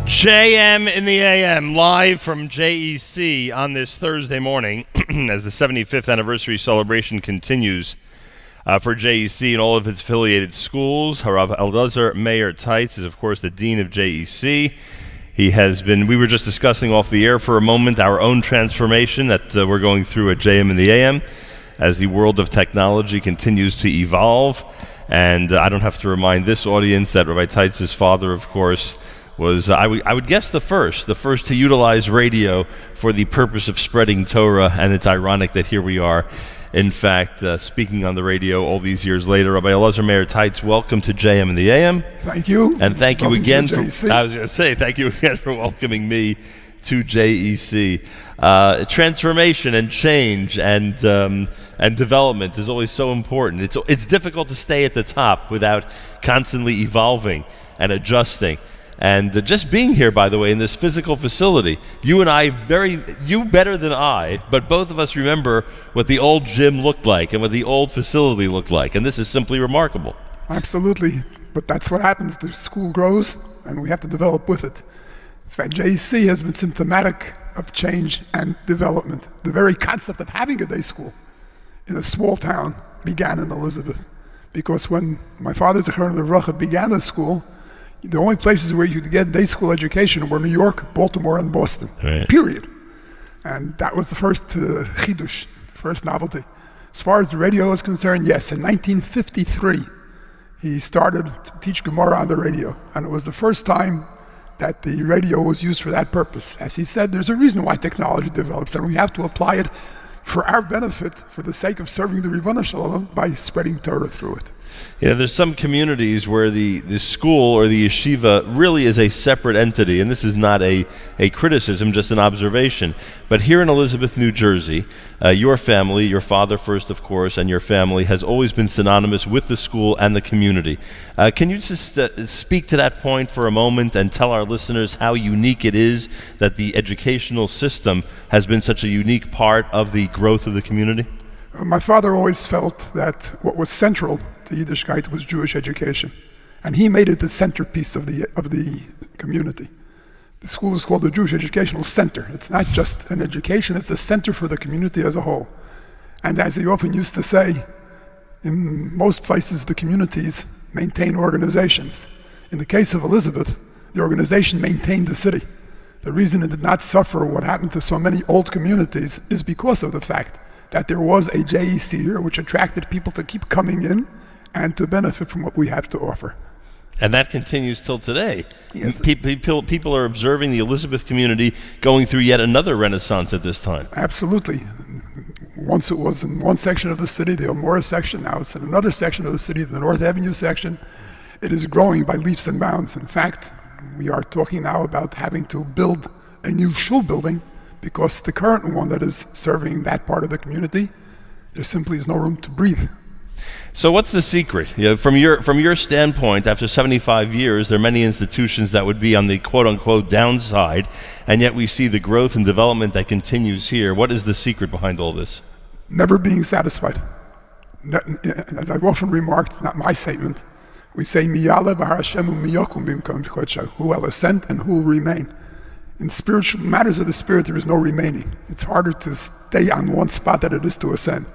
JM in the AM, live from JEC on this Thursday morning as the 75th anniversary celebration continues for JEC and all of its affiliated schools. Rav Elazar Mayer Teitz is, of course, the dean of JEC. He has been, we were just discussing off the air for a moment, our own transformation that we're going through at JM in the AM as the world of technology continues to evolve. And I don't have to remind this audience that Rabbi Teitz's father, of course, was, I would guess, the first to utilize radio for the purpose of spreading Torah, and it's ironic that here we are, in fact, speaking on the radio all these years later. Rabbi Elazar Mayer Teitz, welcome to JM in the AM. Thank you. And thank you again for, I was going to say, thank you again for welcoming me to JEC. Transformation and change and development is always so important. It's difficult to stay at the top without constantly evolving and adjusting. And just being here, by the way, in this physical facility, you and I, you better than I, but both of us remember what the old gym looked like and what the old facility looked like. And this is simply remarkable. Absolutely. But that's what happens. The school grows, and we have to develop with it. In fact, JEC has been symptomatic of change and development. The very concept of having a day school in a small town began in Elizabeth. Because when my father, Zechron Levracha, began the school, the only places where you could get day school education were New York, Baltimore, and Boston, right. Period. And that was the first chidush, the first novelty. As far as the radio is concerned, yes, in 1953, he started to teach Gemara on the radio. And it was the first time that the radio was used for that purpose. As he said, there's a reason why technology develops, and we have to apply it for our benefit, for the sake of serving the Ribbon Shalom, by spreading Torah through it. You know, there's some communities where the school or the yeshiva really is a separate entity, and this is not a criticism, just an observation. But here in Elizabeth, New Jersey, your family, your father first, of course, and your family has always been synonymous with the school and the community. Can you just speak to that point for a moment and tell our listeners how unique it is that the educational system has been such a unique part of the growth of the community? My father always felt that what was central to Yiddishkeit was Jewish education, and he made it the centerpiece of the community. The school is called the Jewish Educational Center. It's not just an education, it's a center for the community as a whole. And as he often used to say, in most places the communities maintain organizations. In the case of Elizabeth, the organization maintained the city. The reason it did not suffer what happened to so many old communities is because of the fact that there was a JEC here which attracted people to keep coming in and to benefit from what we have to offer. And that continues till today. Yes. People are observing the Elizabeth community going through yet another renaissance at this time. Absolutely. Once it was in one section of the city, the Elmora section, now it's in another section of the city, the North Avenue section. It is growing by leaps and bounds. In fact, we are talking now about having to build a new shul building because the current one that is serving that part of the community, there simply is no room to breathe. So what's the secret? You know, from your standpoint, after 75 years, there are many institutions that would be on the quote-unquote downside, and yet we see the growth and development that continues here. What is the secret behind all this? Never being satisfied. As I've often remarked, it's not my statement, we say, Miyale b'har Hashem u'miyokum b'mkom chodshah, who will ascend and who will remain. In spiritual matters of the spirit, there is no remaining. It's harder to stay on one spot than it is to ascend,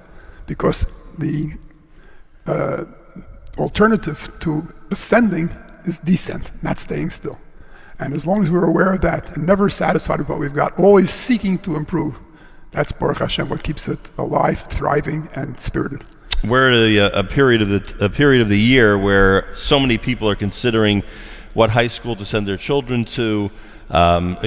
because the alternative to ascending is descent, not staying still. And as long as we're aware of that and never satisfied with what we've got, always seeking to improve, that's Baruch Hashem what keeps it alive, thriving, and spirited. We're at a period of the year where so many people are considering what high school to send their children to.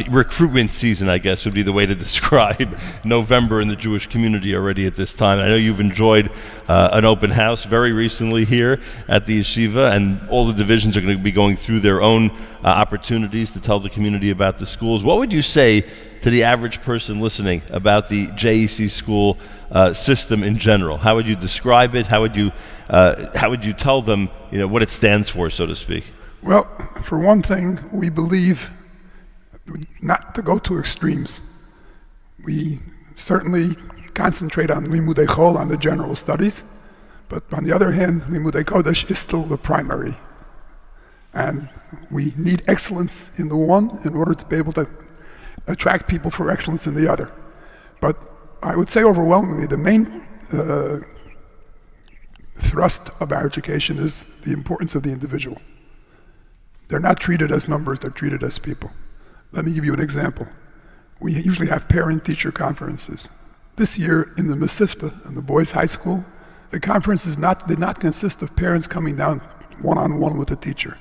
Recruitment season, I guess, would be the way to describe November in the Jewish community already at this time. I know you've enjoyed an open house very recently here at the yeshiva, and all the divisions are going to be going through their own opportunities to tell the community about the schools. What would you say to the average person listening about the JEC school system in general? How would you describe it? How would you tell them, what it stands for, so to speak? Well, for one thing, we believe not to go to extremes. We certainly concentrate on Limudei Chol, on the general studies, but on the other hand, Limudei Kodesh is still the primary And we need excellence in the one in order to be able to attract people for excellence in the other. But I would say overwhelmingly the main thrust of our education is the importance of the individual. They're not treated as numbers, they're treated as people. Let me give you an example. We usually have parent-teacher conferences. This year in the Mesivta, in the boys' high school, the conference did not consist of parents coming down one-on-one with the teacher.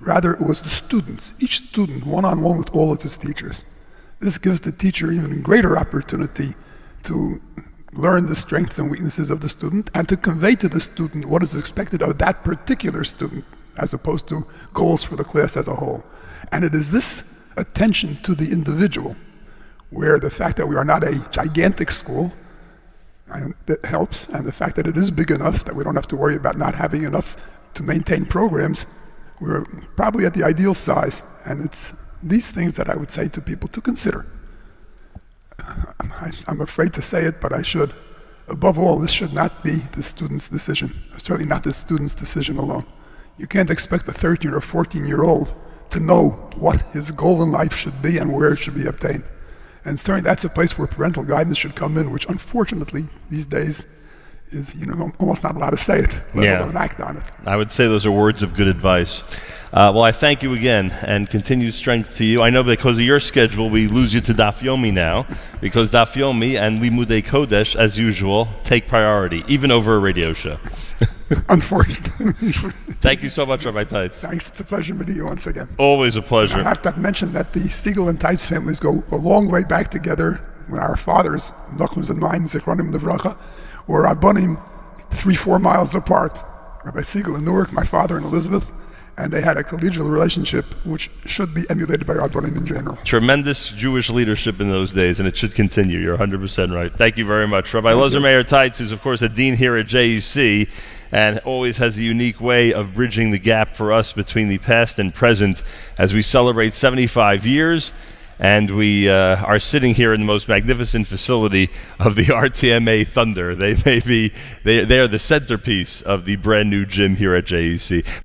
Rather, it was the students, each student one-on-one with all of his teachers. This gives the teacher even greater opportunity to learn the strengths and weaknesses of the student and to convey to the student what is expected of that particular student, as opposed to goals for the class as a whole. And it is this attention to the individual, where the fact that we are not a gigantic school, and that helps, and the fact that it is big enough that we don't have to worry about not having enough to maintain programs, we're probably at the ideal size. And it's these things that I would say to people to consider. I'm afraid to say it, but I should. Above all, this should not be the student's decision, certainly not the student's decision alone. You can't expect a 13 or 14-year-old to know what his goal in life should be and where it should be obtained. And certainly that's a place where parental guidance should come in, which unfortunately these days is, almost not allowed to say it, let alone act on it. I would say those are words of good advice. Well, I thank you again, and continued strength to you. I know because of your schedule, we lose you to Daf Yomi now, because Daf Yomi and Limudei Kodesh, as usual, take priority, even over a radio show. Unfortunately. Thank you so much, Rabbi Teitz. Thanks. It's a pleasure meeting you once again. Always a pleasure. I have to mention that the Siegel and Teitz families go a long way back together. When our fathers, Nachum's and mine, Zichronim Livracha, were Rabbanim 3-4 miles apart. Rabbi Siegel in Newark, my father and Elizabeth, and they had a collegial relationship which should be emulated by Rabbanim in general. Tremendous Jewish leadership in those days, and it should continue. You're 100% right. Thank you very much. Rabbi Elazar Mayer Teitz, who's of course a dean here at JEC, and always has a unique way of bridging the gap for us between the past and present as we celebrate 75 years. And we are sitting here in the most magnificent facility of the RTMA Thunder. They are the centerpiece of the brand new gym here at JEC.